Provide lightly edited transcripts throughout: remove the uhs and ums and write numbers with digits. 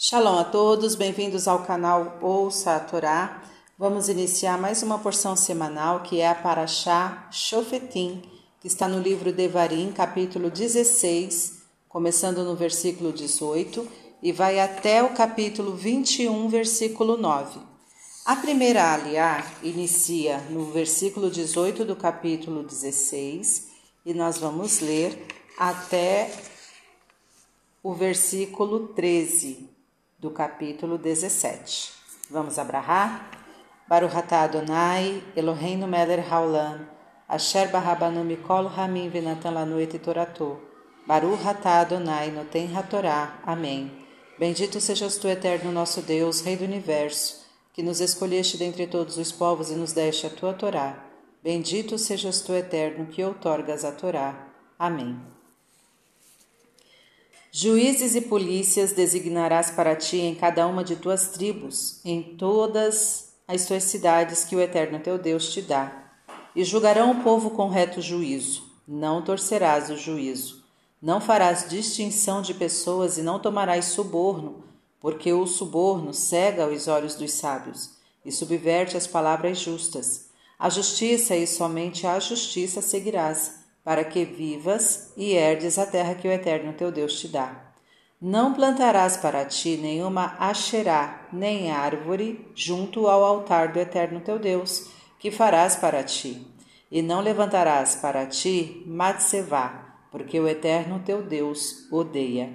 Shalom a todos, bem-vindos ao canal Ouça a Torá. Vamos iniciar mais uma porção semanal que é a Parashá Shofetim, que está no livro Devarim, capítulo 16, começando no versículo 18 e vai até o capítulo 21, versículo 9. A primeira aliá inicia no versículo 18 do capítulo 16 e nós vamos ler até o versículo 13 do capítulo 17. Vamos abrahar? Baruch atah Adonai, Eloheinu melech haolam, asher barabanu mikol hamim venatan lanu et torato. Baruch atah Adonai noten hatorá. Amém. Bendito sejas tu, eterno nosso Deus, Rei do Universo, que nos escolheste dentre todos os povos e nos deste a tua Torá. Bendito sejas tu, eterno, que outorgas a Torá. Amém. Juízes e polícias designarás para ti em cada uma de tuas tribos, em todas as tuas cidades que o Eterno teu Deus te dá. E julgarão o povo com reto juízo. Não torcerás o juízo. Não farás distinção de pessoas e não tomarás suborno, porque o suborno cega os olhos dos sábios e subverte as palavras justas. A justiça e somente a justiça seguirás, para que vivas e herdes a terra que o Eterno teu Deus te dá. Não plantarás para ti nenhuma asherá, nem árvore, junto ao altar do Eterno teu Deus, que farás para ti. E não levantarás para ti matsevá, porque o Eterno teu Deus odeia.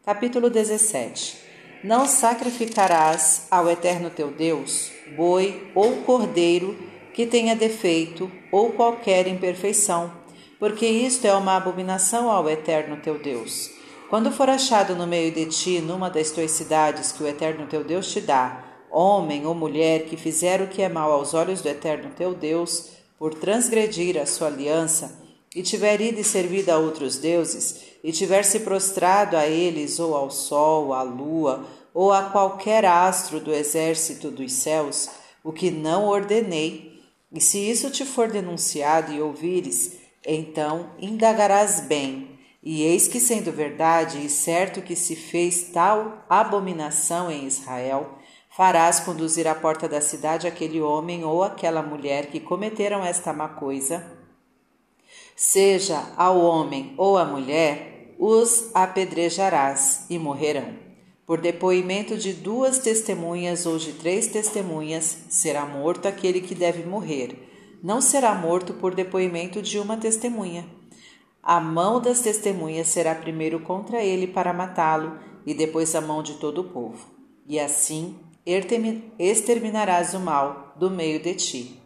Capítulo 17. Não sacrificarás ao Eterno teu Deus boi ou cordeiro que tenha defeito ou qualquer imperfeição, porque isto é uma abominação ao Eterno teu Deus. Quando for achado no meio de ti, numa das tuas cidades que o Eterno teu Deus te dá, homem ou mulher que fizer o que é mal aos olhos do Eterno teu Deus, por transgredir a sua aliança, e tiver ido e servido a outros deuses, e tiver se prostrado a eles, ou ao sol, à lua, ou a qualquer astro do exército dos céus, o que não ordenei, e se isso te for denunciado e ouvires, então indagarás bem, e eis que, sendo verdade e certo que se fez tal abominação em Israel, farás conduzir à porta da cidade aquele homem ou aquela mulher que cometeram esta má coisa, seja ao homem ou à mulher, os apedrejarás e morrerão. Por depoimento de 2 testemunhas ou de 3 testemunhas, será morto aquele que deve morrer. Não será morto por depoimento de uma testemunha. A mão das testemunhas será primeiro contra ele para matá-lo, e depois a mão de todo o povo. E assim exterminarás o mal do meio de ti.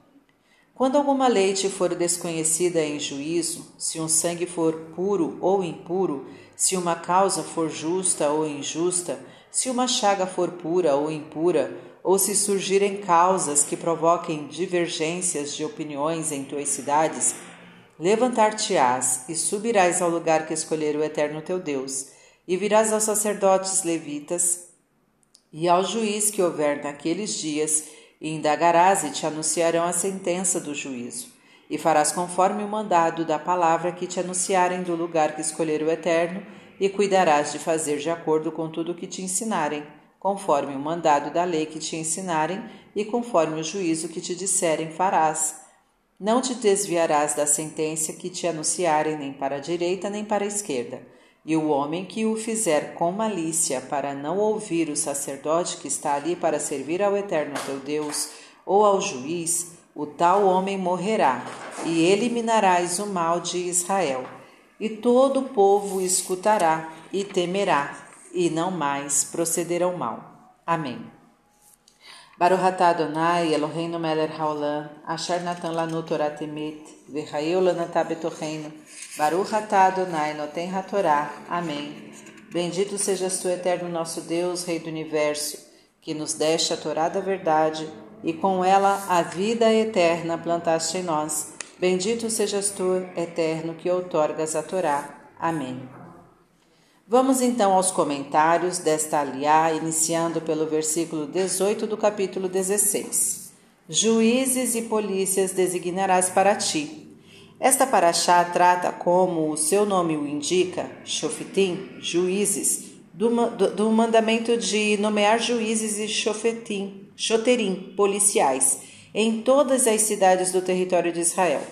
Quando alguma lei te for desconhecida em juízo, se um sangue for puro ou impuro, se uma causa for justa ou injusta, se uma chaga for pura ou impura, ou se surgirem causas que provoquem divergências de opiniões em tuas cidades, levantar-te-ás e subirás ao lugar que escolher o Eterno teu Deus, e virás aos sacerdotes levitas e ao juiz que houver naqueles dias, e indagarás e te anunciarão a sentença do juízo, e farás conforme o mandado da palavra que te anunciarem do lugar que escolher o Eterno, e cuidarás de fazer de acordo com tudo o que te ensinarem, conforme o mandado da lei que te ensinarem, e conforme o juízo que te disserem farás. Não te desviarás da sentença que te anunciarem nem para a direita nem para a esquerda. E o homem que o fizer com malícia para não ouvir o sacerdote que está ali para servir ao Eterno teu Deus, ou ao juiz, o tal homem morrerá, e eliminarás o mal de Israel. E todo o povo escutará e temerá, e não mais procederão mal. Amém. Baruch atah Adonai, Eloheinu melech haolam, asher natan lanu Torah emet, v'chayeu lanatah betocheinu. Baruch atah Adonai noten hatorá. Amém. Bendito sejas tu, eterno nosso Deus, Rei do Universo, que nos deste a Torá da verdade, e com ela a vida eterna plantaste em nós. Bendito sejas tu, eterno, que outorgas a Torá. Amém. Vamos então aos comentários desta aliá, iniciando pelo versículo 18 do capítulo 16. Juízes e polícias designarás para ti. Esta paraxá trata, como o seu nome o indica, Shoftim, juízes, do mandamento de nomear juízes e choterim policiais em todas as cidades do território de Israel.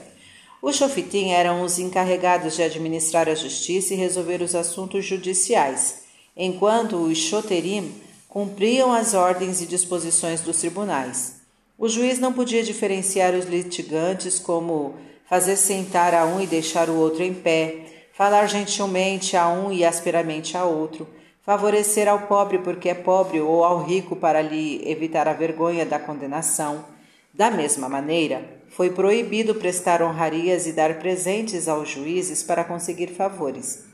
Os shofitim eram os encarregados de administrar a justiça e resolver os assuntos judiciais, enquanto os choterim cumpriam as ordens e disposições dos tribunais. O juiz não podia diferenciar os litigantes, como fazer sentar a um e deixar o outro em pé, falar gentilmente a um e asperamente a outro, favorecer ao pobre porque é pobre ou ao rico para lhe evitar a vergonha da condenação. Da mesma maneira, foi proibido prestar honrarias e dar presentes aos juízes para conseguir favores.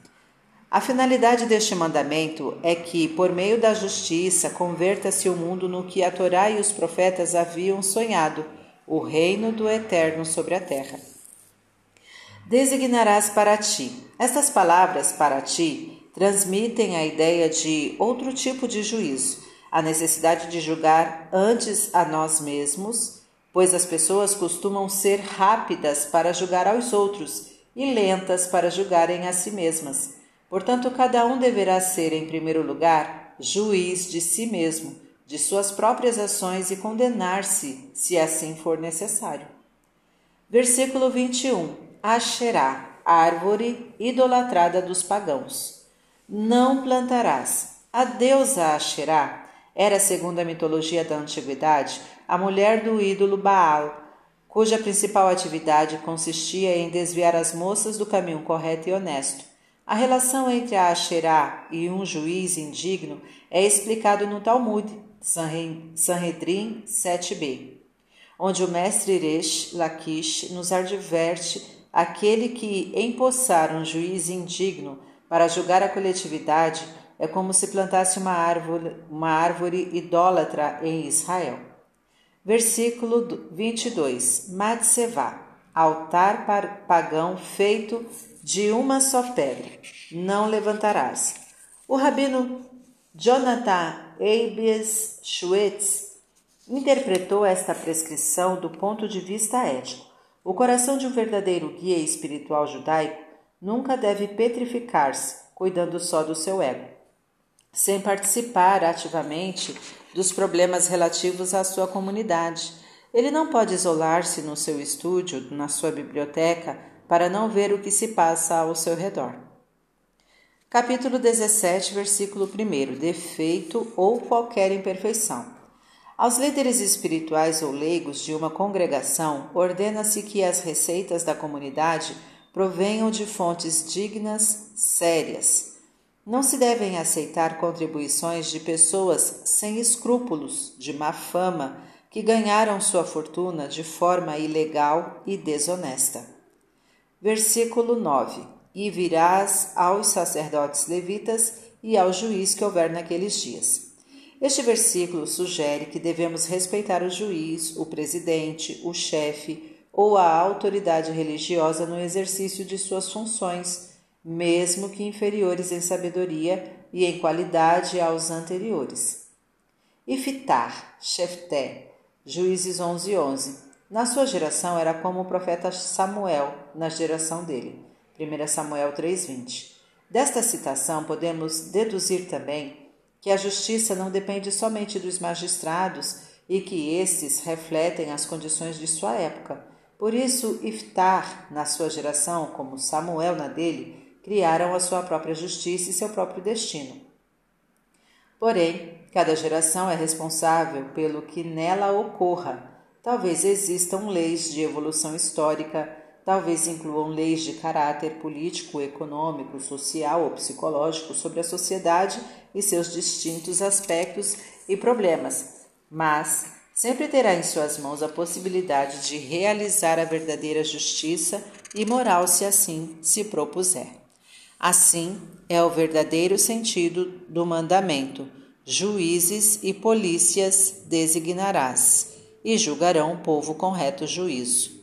A finalidade deste mandamento é que, por meio da justiça, converta-se o mundo no que a Torá e os profetas haviam sonhado, o reino do Eterno sobre a terra. Designarás para ti. Estas palavras, para ti, transmitem a ideia de outro tipo de juízo, a necessidade de julgar antes a nós mesmos, pois as pessoas costumam ser rápidas para julgar aos outros e lentas para julgarem a si mesmas. Portanto, cada um deverá ser, em primeiro lugar, juiz de si mesmo, de suas próprias ações e condenar-se, se assim for necessário. Versículo 21. Asherá, árvore idolatrada dos pagãos. Não plantarás. A deusa Asherá era, segundo a mitologia da antiguidade, a mulher do ídolo Baal, cuja principal atividade consistia em desviar as moças do caminho correto e honesto. A relação entre a Asherá e um juiz indigno é explicado no Talmud, Sanhedrin 7b, onde o mestre Resh Lakish nos adverte: aquele que empossar um juiz indigno para julgar a coletividade é como se plantasse uma árvore idólatra em Israel. Versículo 22. Matsevá, altar pagão feito de uma só pedra. Não levantarás. O rabino Jonathan Eibes Schwetz interpretou esta prescrição do ponto de vista ético. O coração de um verdadeiro guia espiritual judaico nunca deve petrificar-se, cuidando só do seu ego, sem participar ativamente dos problemas relativos à sua comunidade. Ele não pode isolar-se no seu estúdio, na sua biblioteca, para não ver o que se passa ao seu redor. Capítulo 17, versículo 1. Defeito ou qualquer imperfeição. Aos líderes espirituais ou leigos de uma congregação, ordena-se que as receitas da comunidade provenham de fontes dignas, sérias. Não se devem aceitar contribuições de pessoas sem escrúpulos, de má fama, que ganharam sua fortuna de forma ilegal e desonesta. Versículo 9. E virás aos sacerdotes levitas e ao juiz que houver naqueles dias. Este versículo sugere que devemos respeitar o juiz, o presidente, o chefe ou a autoridade religiosa no exercício de suas funções, mesmo que inferiores em sabedoria e em qualidade aos anteriores. Iftar, Shefté, Juízes 11:11. Na sua geração era como o profeta Samuel na geração dele. 1 Samuel 3:20. Desta citação podemos deduzir também que a justiça não depende somente dos magistrados e que estes refletem as condições de sua época. Por isso, Iftar, na sua geração, como Samuel na dele, criaram a sua própria justiça e seu próprio destino. Porém, cada geração é responsável pelo que nela ocorra. Talvez existam leis de evolução histórica, talvez incluam leis de caráter político, econômico, social ou psicológico sobre a sociedade e seus distintos aspectos e problemas, mas sempre terá em suas mãos a possibilidade de realizar a verdadeira justiça e moral se assim se propuser. Assim é o verdadeiro sentido do mandamento: juízes e polícias designarás, e julgarão o povo com reto juízo.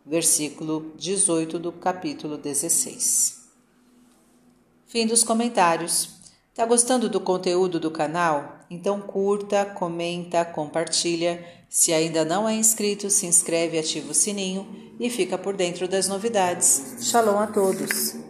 Versículo 18 do capítulo 16. Fim dos comentários. Tá gostando do conteúdo do canal? Então curta, comenta, compartilha. Se ainda não é inscrito, se inscreve, ativa o sininho e fica por dentro das novidades. Shalom a todos!